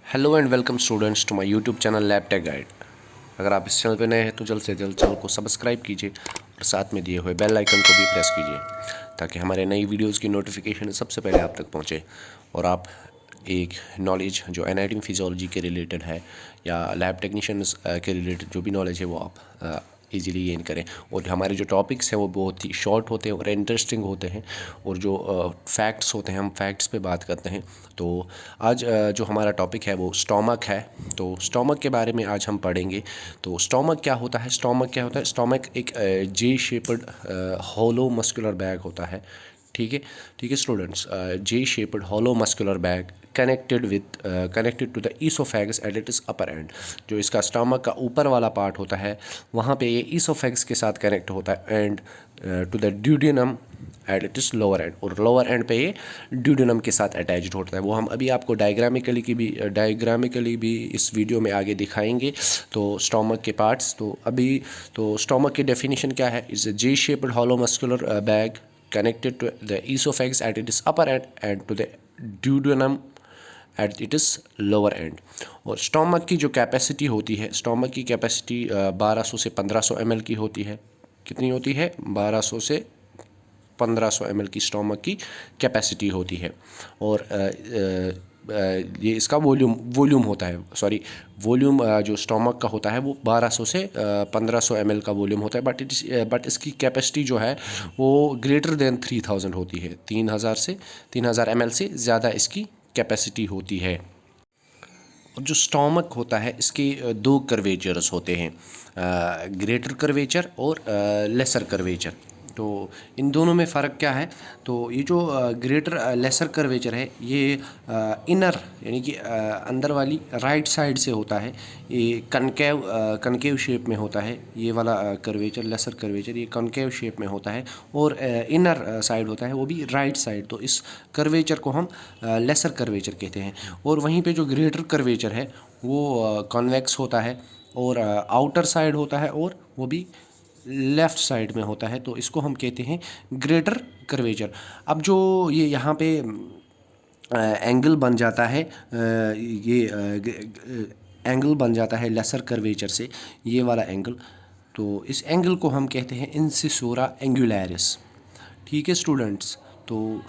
Hello and welcome students to my YouTube channel lab tech guide. अगर आप इस channel पर नए हैं तो जल्द से जल्द चैनल को सब्सक्राइब कीजिए और साथ में दिए हुए बेल आइकन को भी प्रेस कीजिए ताकि हमारे नई वीडियोस की नोटिफिकेशन सबसे पहले आप तक पहुंचे और आप एक नॉलेज जो एनाटॉमी फिजियोलॉजी के रिलेटेड है या लैब टेक्नीशियंस के रिलेटेड जो भी नॉलेज है वो आप इजीली गेन करें। और हमारे जो टॉपिक्स हैं वो बहुत ही शॉर्ट होते हैं और इंटरेस्टिंग होते हैं और जो फैक्ट्स होते हैं हम फैक्ट्स पे बात करते हैं। तो आज जो हमारा टॉपिक है वो स्टोमक है। तो स्टोमक के बारे में आज हम पढ़ेंगे। तो स्टोमक क्या होता है? स्टोमक एक J shaped hollow muscular bag होता है। ठीक है students, J shaped hollow muscular bag connected to the oesophagus at its upper end. जो इसका स्टमक का ऊपर वाला पार्ट होता है वहाँ पे ये ईसोफेगस के साथ कनेक्ट होता है and to the duodenum at its lower end, और लोअर एंड पे ये ड्यूडेनम के साथ अटैच्ड होता है। वो हम अभी आपको डायग्रामिकली भी इस वीडियो में आगे दिखाएंगे। तो स्टमक के पार्ट्स तो स्टमक की डेफिनेशन क्या है? Is a J shaped hollow muscular bag connected to the esophagus at its upper end and to the duodenum at its lower end। और स्टोमक की जो कैपेसिटी होती है, स्टोमक की कैपेसिटी 1200 से 1500 ml की होती है। कितनी होती है? 1200 से 1500 ml की स्टोमक की कैपेसिटी होती है। और ये इसका वॉल्यूम होता है, वॉल्यूम जो स्टोमक का होता है वो 1200 से 1500 ml का वॉल्यूम होता है। बट इसकी कैपेसिटी जो है वो ग्रेटर देन 3000 होती है। 3000 ml से ज़्यादा इसकी कैपेसिटी होती है। और जो स्टोमक होता है इसके दो कर्वेचर्स होते हैं, ग्रेटर कर्वेचर और लेसर कर्वेचर। तो इन दोनों में फ़र्क क्या है? तो ये जो ग्रेटर लेसर कर्वेचर है ये इनर यानी कि अंदर वाली राइट साइड से होता है। ये कनकेव शेप में होता है। ये वाला कर्वेचर, लेसर कर्वेचर, ये कनकेव शेप में होता है और इनर साइड होता है वो भी राइट साइड। तो इस कर्वेचर को हम लेसर कर्वेचर कहते हैं। और वहीं पे जो ग्रेटर कर्वेचर है वो कॉन्वेक्स होता है और आउटर साइड होता है और वो भी लेफ़्ट साइड में होता है। तो इसको हम कहते हैं ग्रेटर कर्वेचर। अब जो ये यहाँ पे एंगल बन जाता है, ये एंगल बन जाता है लेसर कर्वेचर से, ये वाला एंगल। तो इस एंगल को हम कहते हैं इंसिसोरा एंगुलरिस। ठीक है स्टूडेंट्स। तो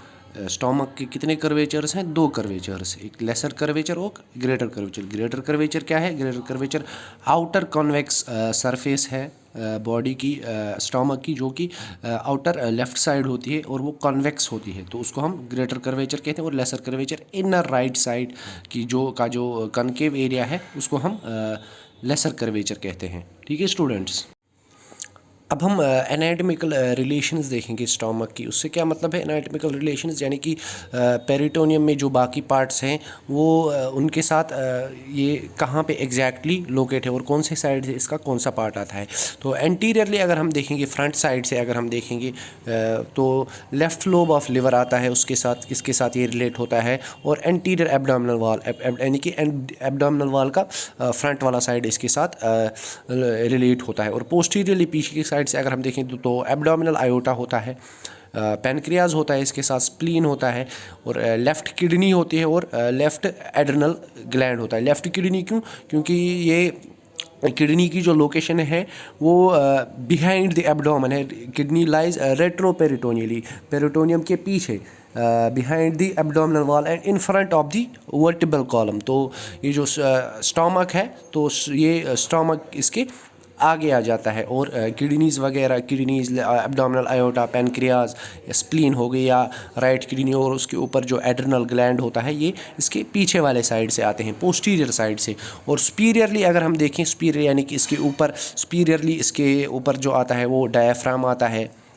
स्टोमक के कितने कर्वेचर्स हैं? दो कर्वेचर्स, एक लेसर कर्वेचर और ग्रेटर कर्वेचर। ग्रेटर कर्वेचर क्या है? Greater curvature outer convex surface है बॉडी की, स्टोमक की, जो कि आउटर लेफ्ट साइड होती है और वो कॉन्वेक्स होती है। तो उसको हम ग्रेटर कर्वेचर कहते हैं। और lesser curvature inner right side की जो कनकेव एरिया है उसको हम लेसर कर्वेचर कहते हैं। ठीक है स्टूडेंट्स। अब हम एनाटॉमिकल रिलेशंस देखेंगे स्टोमक की। उससे क्या मतलब है एनाटॉमिकल रिलेशंस? यानी कि पेरिटोनियम में जो बाकी पार्ट्स हैं वो उनके साथ ये कहाँ पे एग्जैक्टली लोकेट है और कौन से साइड से इसका कौन सा पार्ट आता है। तो एंटीरियरली अगर हम देखेंगे, फ्रंट साइड से अगर हम देखेंगे तो लेफ़्ट लोब ऑफ लिवर आता है, इसके साथ ये रिलेट होता है। और एंटीरियर एब्डोमिनल वाल यानी कि एब्डोमिनल वाल का फ्रंट वाला साइड इसके साथ रिलेट होता है। और पोस्टीरियरली पीछे की साइड से अगर हम देखें तो एब्डोमिनल आयोटा होता है, पैनक्रियाज होता है, इसके साथ स्प्लीन होता है और लेफ़्ट किडनी होती है और लेफ़्ट एड्रिनल ग्लैंड होता है। लेफ़्ट किडनी क्यों? क्योंकि ये किडनी की जो लोकेशन है वो बिहाइंड द एब्डोमेन है। किडनी लाइज रेट्रोपेरिटोनियली, पेरिटोनियम के पीछे, behind the abdominal wall and in front of the vertebral column. तो ये जो स्टोमक है तो ये स्टोमक इसके आगे आ जाता है। और kidneys abdominal iota, pancreas, spleen हो गई या राइट किडनी और उसके ऊपर जो एड्रिनल ग्लैंड होता है ये इसके पीछे वाले साइड से आते हैं, पोस्टीरियर साइड से। और सुपीरियरली अगर हम देखें, सुपीरियर यानी कि इसके ऊपर, सुपीरियरली इसके ऊपर जो आता है वो डायफ्राम आता है,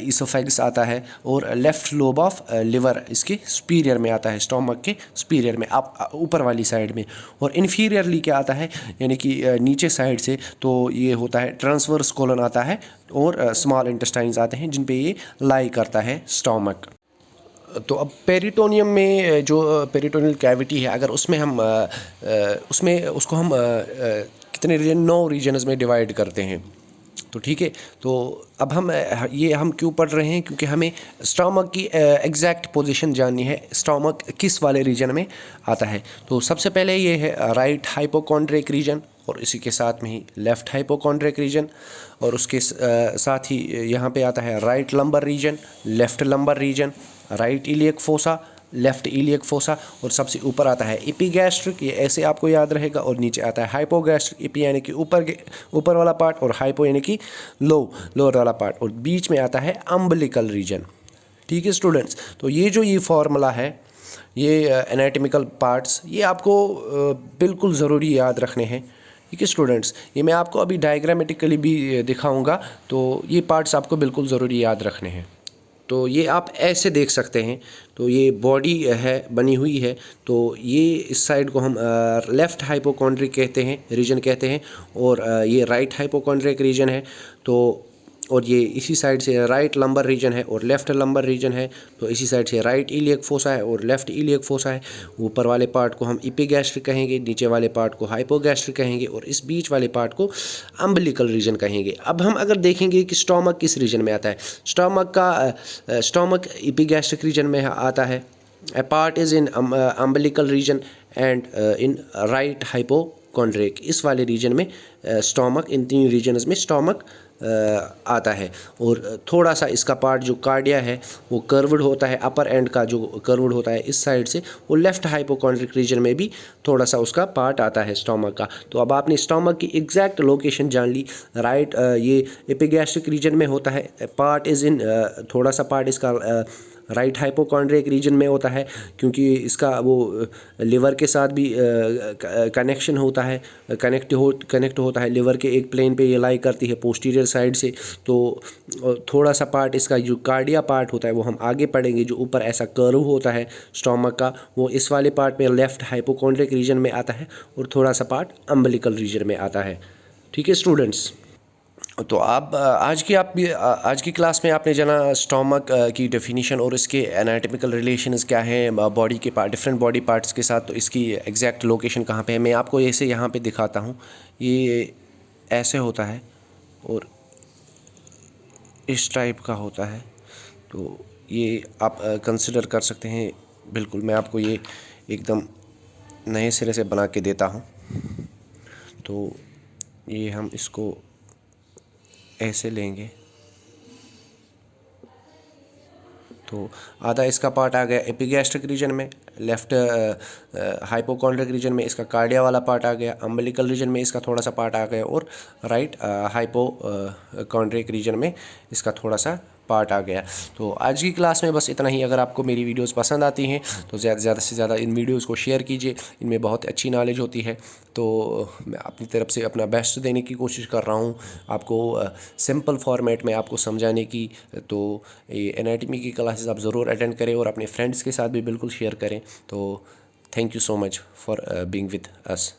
ईसोफेगस आता है और लेफ़्ट लोब ऑफ लिवर इसके सुपीरियर में आता है, स्टोमक के सुपीरियर में, आप ऊपर वाली साइड में। और इन्फीरियरली क्या आता है यानी कि नीचे साइड से, तो ये होता है ट्रांसवर्स कोलन आता है और स्मॉल इंटेस्टाइन्स आते हैं जिन पे ये लाई करता है स्टोमक। तो अब पेरिटोनियम में जो पेरिटोनियल कैविटी है, अगर उसमें हम उसको हम कितने रीजन, 9 रीजन्स में डिवाइड करते हैं। तो ठीक है, तो अब हम क्यों पढ़ रहे हैं, क्योंकि हमें स्टमक की एग्जैक्ट पोजीशन जाननी है, स्टमक किस वाले रीजन में आता है। तो सबसे पहले ये है राइट हाइपोकॉन्ड्रिक रीजन, और इसी के साथ में ही लेफ़्ट हाइपोकॉन्ड्रिक रीजन, और उसके साथ ही यहाँ पे आता है right lumbar region, left lumbar region, right iliac fossa, left iliac fossa, और सबसे ऊपर आता है एपिगैस्ट्रिक, ये ऐसे आपको याद रहेगा, और नीचे आता है हाइपोगैस्ट्रिक, एपी यानी कि ऊपर वाला पार्ट, और हाइपो यानी कि लोअर वाला पार्ट, और बीच में आता है अम्बिलिकल रीजन। ठीक है स्टूडेंट्स, तो ये फार्मूला है, ये एनाटॉमिकल पार्ट्स, ये आपको बिल्कुल ज़रूरी याद रखने हैं। ठीक है स्टूडेंट्स, ये मैं आपको अभी डायग्रामेटिकली भी दिखाऊंगा, तो ये पार्ट्स आपको बिल्कुल ज़रूरी याद रखने हैं। तो ये आप ऐसे देख सकते हैं, तो ये बॉडी है बनी हुई है, तो ये इस साइड को हम लेफ़्ट हाइपोकॉन्ड्रिक कहते हैं, रीजन कहते हैं, और ये राइट हाइपोकॉन्ड्रिक रीजन है। तो और ये इसी साइड से राइट लंबर रीजन है और लेफ़्ट लंबर रीजन है, तो इसी साइड से राइट इलियक फोसा है और लेफ़्ट इलियक फोसा है। ऊपर वाले पार्ट को हम एपिगैस्ट्रिक कहेंगे, नीचे वाले पार्ट को हाइपोगैस्ट्रिक कहेंगे, और इस बीच वाले पार्ट को अम्बिलिकल रीजन कहेंगे। अब हम अगर देखेंगे कि स्टमक किस रीजन में आता है, स्टमक एपिगैस्ट्रिक रीजन में आता है। A part is in umbilical region and in right hypochondriac, इस वाले रीजन में स्टमक, इन तीन रीजन्स में स्टमक आता है। और थोड़ा सा इसका पार्ट जो कार्डिया है वो कर्व्ड होता है, अपर एंड का जो कर्व्ड होता है इस साइड से, वो लेफ़्ट हाइपोकॉन्ड्रिक रीजन में भी थोड़ा सा उसका पार्ट आता है स्टमक का। तो अब आपने स्टमक की एग्जैक्ट लोकेशन जान ली। राइट ये एपिगैस्ट्रिक रीजन में होता है, पार्ट इज़ इन, थोड़ा सा पार्ट इसका राइट हाइपोकॉन्ड्रिक रीजन में होता है, क्योंकि इसका वो लिवर के साथ भी कनेक्शन होता है, कनेक्ट होता है लिवर के एक प्लेन पे ये लाई करती है पोस्टीरियर साइड से। तो थोड़ा सा पार्ट इसका जो कार्डिया पार्ट होता है वो हम आगे पढ़ेंगे, जो ऊपर ऐसा कर्व होता है स्टमक का, वो इस वाले पार्ट में लेफ़्ट हाइपोकॉन्ड्रिक रीजन में आता है, और थोड़ा सा पार्ट अम्बिलिकल रीजन में आता है। ठीक है स्टूडेंट्स, तो आप आज की क्लास में आपने जाना स्टमक की डेफिनेशन और इसके एनाटॉमिकल रिलेशंस क्या हैं बॉडी के डिफरेंट बॉडी पार्ट्स के साथ, तो इसकी एग्जैक्ट लोकेशन कहाँ पे है मैं आपको ऐसे यहाँ पे दिखाता हूँ। ये ऐसे होता है और इस टाइप का होता है, तो ये आप कंसिडर कर सकते हैं। बिल्कुल मैं आपको ये एकदम नए सिरे से बना के देता हूँ। तो ये हम इसको ऐसे लेंगे, तो आधा इसका पार्ट आ गया एपिगैस्ट्रिक रीजन में, लेफ़्ट हाइपोकॉन्ड्रिक रीजन में इसका कार्डिया वाला पार्ट आ गया, अम्बिलिकल रीजन में इसका थोड़ा सा पार्ट आ गया, और राइट हाइपोकॉन्ड्रिक रीजन में इसका थोड़ा सा पार्ट आ गया। तो आज की क्लास में बस इतना ही। अगर आपको मेरी वीडियोस पसंद आती हैं तो ज़्यादा से ज़्यादा इन वीडियोस को शेयर कीजिए, इनमें बहुत अच्छी नॉलेज होती है। तो मैं अपनी तरफ से अपना बेस्ट देने की कोशिश कर रहा हूँ आपको, सिंपल फॉर्मेट में आपको समझाने की। तो ये एनाटॉमी की क्लासेस आप ज़रूर अटेंड करें और अपने फ्रेंड्स के साथ भी बिल्कुल शेयर करें। तो thank you so much for being with us.